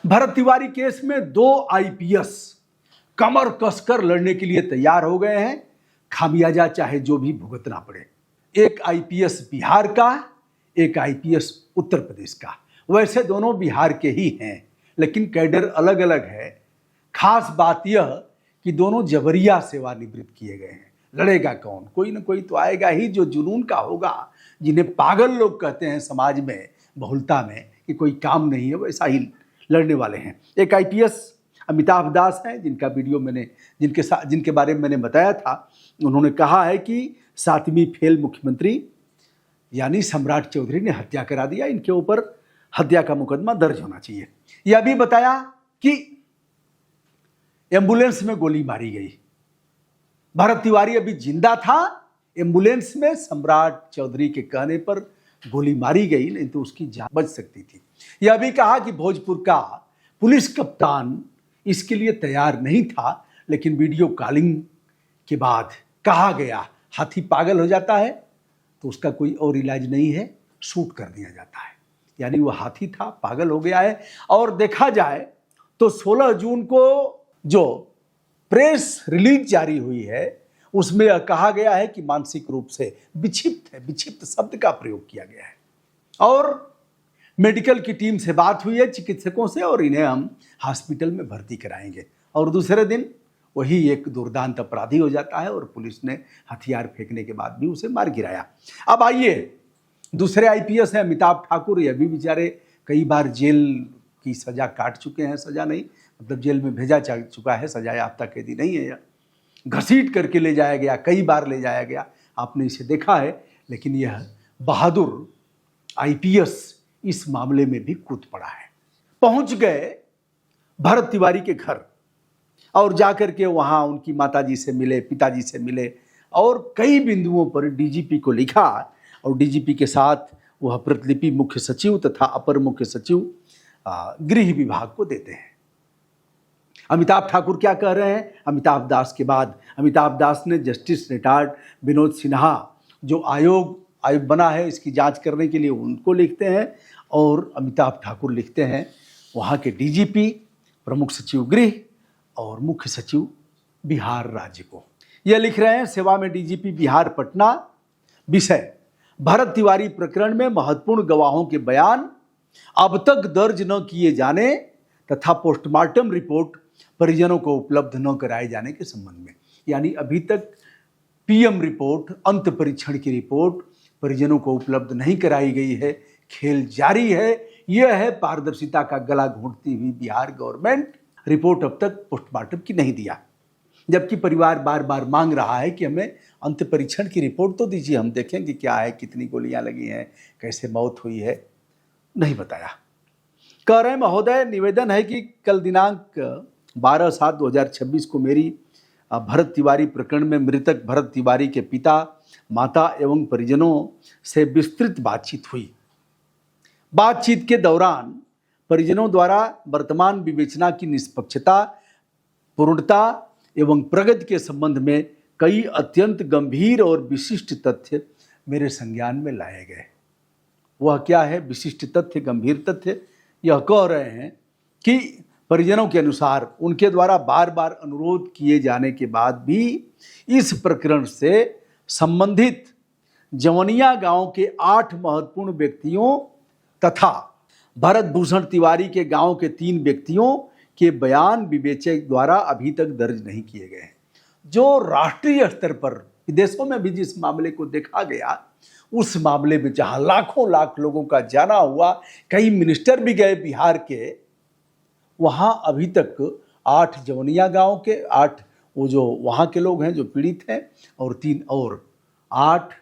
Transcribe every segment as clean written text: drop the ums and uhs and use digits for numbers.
Bharat Tiwari case में 2 IPS कमर कसकर लड़ने के लिए तैयार हो गए हैं, खामियाजा चाहे जो भी भुगतना पड़े। एक आईपीएस बिहार का, एक आईपीएस उत्तर प्रदेश का। वैसे दोनों बिहार के ही हैं, लेकिन कैडर अलग अलग है। खास बात यह कि दोनों जबरिया सेवानिवृत्त किए गए हैं। लड़ेगा कौन? कोई ना कोई तो आएगा ही जो जुनून का होगा, जिन्हें पागल लोग कहते हैं समाज में, बहुलता में, कि कोई काम नहीं है, वैसा ही लड़ने वाले हैं। एक आईपीएस अमिताभ दास हैं, जिनका वीडियो मैंने जिनके बारे में मैंने बताया था। उन्होंने कहा है कि 7वीं फेल मुख्यमंत्री यानी सम्राट चौधरी ने हत्या करा दिया, इनके ऊपर हत्या का मुकदमा दर्ज होना चाहिए। यह भी बताया कि एम्बुलेंस में गोली मारी गई। भरत तिवारी अभी जिंदा था, एम्बुलेंस में सम्राट चौधरी के कहने पर गोली मारी गई, नहीं तो उसकी जान बच सकती थी। यह भी कहा कि भोजपुर का पुलिस कप्तान इसके लिए तैयार नहीं था, लेकिन वीडियो कॉलिंग के बाद कहा गया हाथी पागल हो जाता है तो उसका कोई और इलाज नहीं है, शूट कर दिया जाता है। यानी वो हाथी था, पागल हो गया है। और देखा जाए तो 16 जून को जो प्रेस रिलीज जारी हुई है उसमें कहा गया है कि मानसिक रूप से विक्षिप्त है। विक्षिप्त शब्द का प्रयोग किया गया है। और मेडिकल की टीम से बात हुई है, चिकित्सकों से, और इन्हें हम हॉस्पिटल में भर्ती कराएंगे। और दूसरे दिन वही एक दुर्दांत अपराधी हो जाता है और पुलिस ने हथियार फेंकने के बाद भी उसे मार गिराया। अब आइए, दूसरे आईपीएस हैं अमिताभ ठाकुर। ये भी बेचारे कई बार जेल की सजा काट चुके हैं। सजा नहीं, मतलब जेल में भेजा जा चुका है, सजा याफ्ता कैदी नहीं है। घसीट करके ले जाया गया, कई बार ले जाया गया, आपने इसे देखा है। लेकिन यह बहादुर आईपीएस इस मामले में भी कूद पड़ा है। पहुंच गए भरत तिवारी के घर और जाकर के वहां उनकी माताजी से मिले, पिताजी से मिले, और कई बिंदुओं पर डीजीपी को लिखा। और डीजीपी के साथ वह प्रतिलिपि मुख्य सचिव तथा अपर मुख्य सचिव गृह विभाग को देते हैं। अमिताभ ठाकुर क्या कह रहे हैं? अमिताभ दास के बाद अमिताभ दास ने जस्टिस रिटायर्ड विनोद सिन्हा जो आयोग बना है इसकी जांच करने के लिए, उनको लिखते हैं। और अमिताभ ठाकुर लिखते हैं वहाँ के डीजीपी, प्रमुख सचिव गृह और मुख्य सचिव बिहार राज्य को। यह लिख रहे हैं सेवा में डीजीपी बिहार पटना। विषय: भरत तिवारी प्रकरण में महत्वपूर्ण गवाहों के बयान अब तक दर्ज न किए जाने तथा पोस्टमार्टम रिपोर्ट परिजनों को उपलब्ध न कराए जाने के संबंध में। यानी अभी तक पीएम रिपोर्ट, अंत परीक्षण की रिपोर्ट परिजनों को उपलब्ध नहीं कराई गई है। खेल जारी है। यह है पारदर्शिता का गला घोंटती हुई बिहार गवर्नमेंट। रिपोर्ट अब तक पोस्टमार्टम की नहीं दिया, जबकि परिवार बार बार मांग रहा है कि हमें अंत परीक्षण की रिपोर्ट तो दीजिए, हम देखेंगे क्या है, कितनी गोलियां लगी हैं, कैसे मौत हुई है। नहीं बताया। कह रहे हैं महोदय, निवेदन है कि कल दिनांक 12/7/2026 को मेरी भरत तिवारी प्रकरण में मृतक भरत तिवारी के पिता, माता एवं परिजनों से विस्तृत बातचीत हुई। बातचीत के दौरान परिजनों द्वारा वर्तमान विवेचना की निष्पक्षता, पूर्णता एवं प्रगति के संबंध में कई अत्यंत गंभीर और विशिष्ट तथ्य मेरे संज्ञान में लाए गए। वह क्या है? विशिष्ट तथ्य, गंभीर तथ्य। यह कह रहे हैं कि परिजनों के अनुसार उनके द्वारा बार बार अनुरोध किए जाने के बाद भी इस प्रकरण से संबंधित जवनिया गांव के 8 महत्वपूर्ण व्यक्तियों तथा भरत भूषण तिवारी के गांव के 3 व्यक्तियों के बयान विवेचक द्वारा अभी तक दर्ज नहीं किए गए हैं। जो राष्ट्रीय स्तर पर, विदेशों में भी जिस मामले को देखा गया, उस मामले में जहां लाखों लाख लोगों का जाना हुआ, कई मिनिस्टर भी गए बिहार के, वहां अभी तक 8 जवनिया गांव के 8 वो जो वहां के लोग हैं जो पीड़ित हैं, और 3 और 8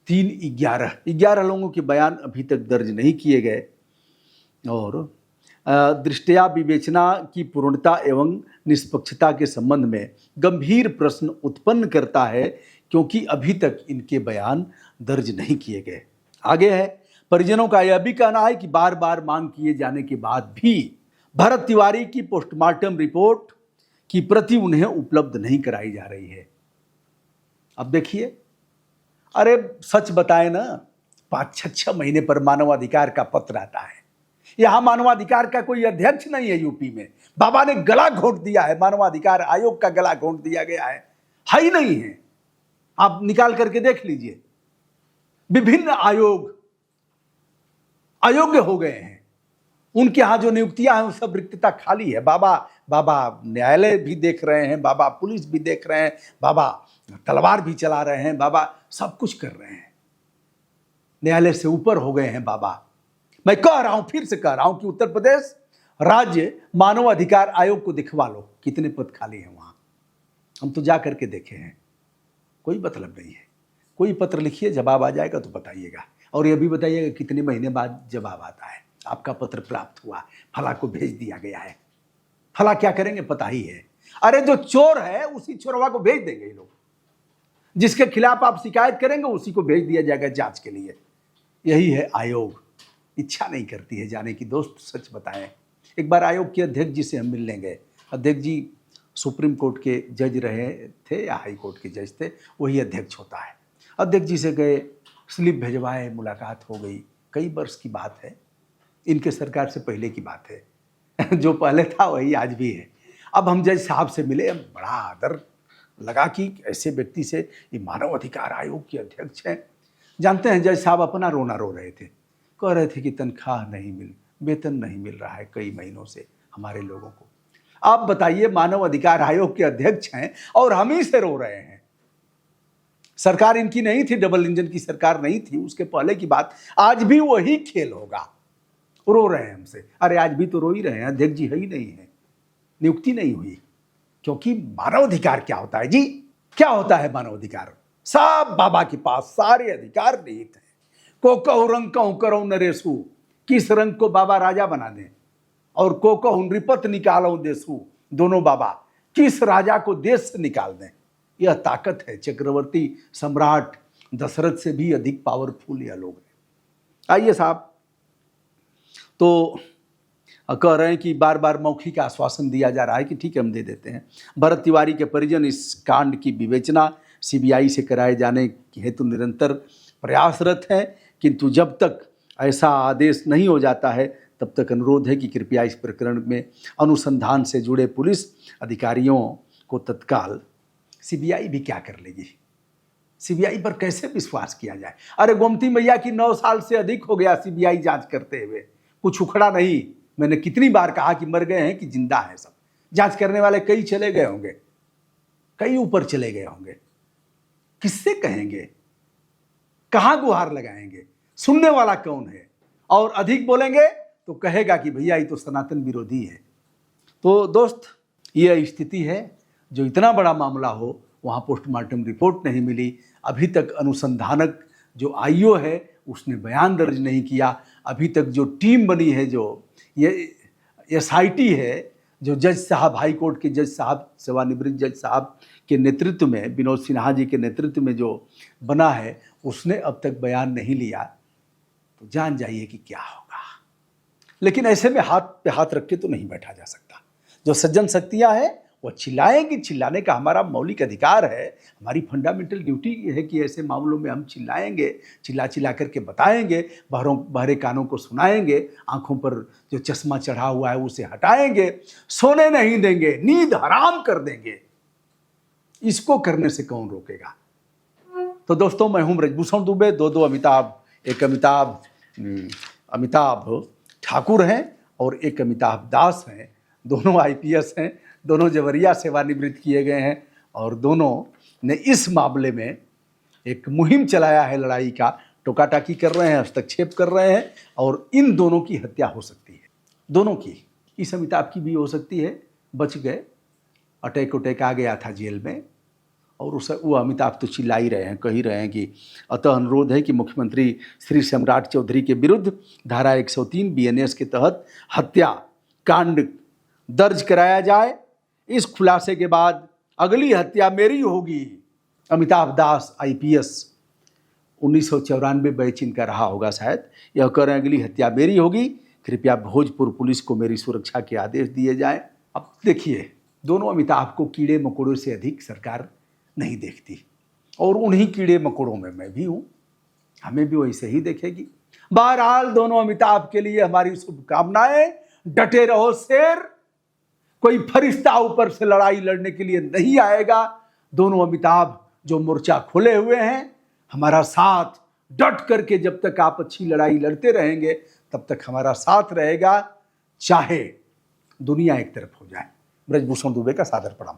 3 11 लोगों के बयान अभी तक दर्ज नहीं किए गए। और दृष्टया विवेचना की पूर्णता एवं निष्पक्षता के संबंध में गंभीर प्रश्न उत्पन्न करता है, क्योंकि अभी तक इनके बयान दर्ज नहीं किए गए। आगे है, परिजनों का यह भी कहना है कि बार बार मांग किए जाने के बाद भी भरत तिवारी की पोस्टमार्टम रिपोर्ट की प्रति उन्हें उपलब्ध नहीं कराई जा रही है। अब देखिए, अरे सच बताए ना, 5-6 महीने पर मानवाधिकार का पत्र आता है, यहां मानवाधिकार का कोई अध्यक्ष नहीं है यूपी में। बाबा ने गला घोंट दिया है, मानवाधिकार आयोग का गला घोंट दिया गया है ही नहीं है। आप निकाल करके देख लीजिए, विभिन्न आयोग अयोग्य हो गए हैं, उनके यहां जो नियुक्तियां हैं वो सब रिक्तता खाली है। बाबा न्यायालय भी देख रहे हैं, बाबा पुलिस भी देख रहे हैं, बाबा तलवार भी चला रहे हैं, बाबा सब कुछ कर रहे हैं, न्यायालय से ऊपर हो गए हैं बाबा। मैं कह रहा हूं, फिर से कह रहा हूं कि उत्तर प्रदेश राज्य मानव अधिकार आयोग को दिखवा लो कितने पद खाली हैं वहां। हम तो जा करके देखे हैं, कोई मतलब नहीं है। कोई पत्र लिखिए, जवाब आ जाएगा तो बताइएगा, और यह भी बताइएगा कितने महीने बाद जवाब आता है। आपका पत्र प्राप्त हुआ, फला को भेज दिया गया है, फला क्या करेंगे पता ही है। अरे जो चोर है उसी चोरवा को भेज देंगे ये लोग, जिसके खिलाफ आप शिकायत करेंगे उसी को भेज दिया जाएगा जांच के लिए। यही है आयोग। इच्छा नहीं करती है जाने की दोस्त, सच बताएं। एक बार आयोग के अध्यक्ष जी से हम मिलने गए। अध्यक्ष जी सुप्रीम कोर्ट के जज रहे थे या हाई कोर्ट के जज थे, वही अध्यक्ष होता है। अध्यक्ष जी से गए, स्लिप भेजवाए, मुलाकात हो गई। कई वर्ष की बात है, इनके सरकार से पहले की बात है। जो पहले था वही आज भी है। अब हम जज साहब से मिले, बड़ा आदर लगा कि ऐसे व्यक्ति से, ये मानव अधिकार आयोग के अध्यक्ष हैं। जानते हैं जज साहब अपना रोना रो रहे थे, कह रहे थे कि तनख्वाह नहीं वेतन नहीं मिल रहा है कई महीनों से हमारे लोगों को। आप बताइए, मानव अधिकार आयोग के अध्यक्ष हैं और हम ही से रो रहे हैं। सरकार इनकी नहीं थी, डबल इंजन की सरकार नहीं थी, उसके पहले की बात। आज भी वही खेल होगा, रो रहे हैं हमसे। अरे आज भी तो रो ही रहे हैं, अध्यक्ष जी है ही नहीं है, नियुक्ति नहीं हुई। क्योंकि मानव अधिकार क्या होता है जी? क्या होता है मानव अधिकार? सब बाबा के पास सारे अधिकार निहित हैं। को कहूं रंग कहूं करो नरेशु, किस रंग को बाबा राजा बना दें, और को कहूं नृपत निकालो देशु, दोनों बाबा किस राजा को देश से निकाल दें। यह ताकत है। चक्रवर्ती सम्राट दशरथ से भी अधिक पावरफुल यह लोग हैं। आइए साहब, तो कह रहे हैं कि बार बार मौखिक आश्वासन दिया जा रहा है कि ठीक है हम दे देते हैं। भरत तिवारी के परिजन इस कांड की विवेचना सीबीआई से कराए जाने हेतु निरंतर प्रयासरत हैं, किंतु जब तक ऐसा आदेश नहीं हो जाता है तब तक अनुरोध है कि कृपया इस प्रकरण में अनुसंधान से जुड़े पुलिस अधिकारियों को तत्काल। सीबीआई भी क्या कर लेगी? सीबीआई पर कैसे विश्वास किया जाए? अरे गोमती मैया की 9 साल से अधिक हो गया सीबीआई जांच करते हुए, कुछ उखड़ा नहीं। मैंने कितनी बार कहा कि मर गए हैं कि जिंदा हैं सब। जांच करने वाले कई चले गए होंगे, कई ऊपर चले गए होंगे। किससे कहेंगे? कहां गुहार लगाएंगे? सुनने वाला कौन है? और अधिक बोलेंगे तो कहेगा कि भैया ये तो सनातन विरोधी है। तो दोस्त, यह स्थिति है। जो इतना बड़ा मामला हो, वहाँ पोस्टमार्टम रिपोर्ट नहीं मिली, अभी तक अनुसंधानक जो आईओ है उसने बयान दर्ज नहीं किया, अभी तक जो टीम बनी है, जो ये एसआईटी है, जो जज साहब, हाई कोर्ट के जज साहब, सेवानिवृत्त जज साहब के नेतृत्व में, विनोद सिन्हा जी के नेतृत्व में जो बना है, उसने अब तक बयान नहीं लिया। तो जान जाइए कि क्या होगा। लेकिन ऐसे में हाथ पे हाथ रख के तो नहीं बैठा जा सकता। जो सज्जन शक्तियां हैं वो चिल्लाएंगी, चिल्लाने का हमारा मौलिक अधिकार है, हमारी फंडामेंटल ड्यूटी है कि ऐसे मामलों में हम चिल्लाएंगे, चिल्ला करके बताएंगे, बहरे कानों को सुनाएंगे, आंखों पर जो चश्मा चढ़ा हुआ है उसे हटाएंगे, सोने नहीं देंगे, नींद हराम कर देंगे। इसको करने से कौन रोकेगा? तो दोस्तों, मैं हूं ब्रजभूषण दुबे। दो अमिताभ, एक अमिताभ ठाकुर हैं और एक अमिताभ दास हैं। दोनों आईपीएस हैं, दोनों जवरिया सेवानिवृत्त किए गए हैं, और दोनों ने इस मामले में एक मुहिम चलाया है, लड़ाई का। टोकाटाकी कर रहे हैं, हस्तक्षेप कर रहे हैं, और इन दोनों की हत्या हो सकती है। दोनों की, इस अमिताभ की भी हो सकती है, बच गए, अटैक आ गया था जेल में, और वो अमिताभ तो चिल्ला ही रहे हैं, कह ही रहे हैं कि अतः अनुरोध है कि मुख्यमंत्री श्री सम्राट चौधरी के विरुद्ध धारा 103 बीएनएस के तहत हत्या कांड दर्ज कराया जाए। इस खुलासे के बाद अगली हत्या मेरी होगी। अमिताभ दास आईपीएस, 1994 बैच इनका रहा होगा शायद। यह कह रहे हैं अगली हत्या मेरी होगी, कृपया भोजपुर पुलिस को मेरी सुरक्षा के आदेश दिए जाए। अब देखिए, दोनों अमिताभ को कीड़े मकोड़ों से अधिक सरकार नहीं देखती, और उन्हीं कीड़े मकोड़ों में मैं भी हूँ, हमें भी वैसे ही देखेगी। बहरहाल दोनों अमिताभ के लिए हमारी शुभकामनाएं। डटे रहो शेर, कोई फरिश्ता ऊपर से लड़ाई लड़ने के लिए नहीं आएगा। दोनों अमिताभ जो मोर्चा खोले हुए हैं, हमारा साथ डट करके जब तक आप अच्छी लड़ाई लड़ते रहेंगे तब तक हमारा साथ रहेगा, चाहे दुनिया एक तरफ हो जाए। ब्रजभूषण दुबे का सादर प्रणाम।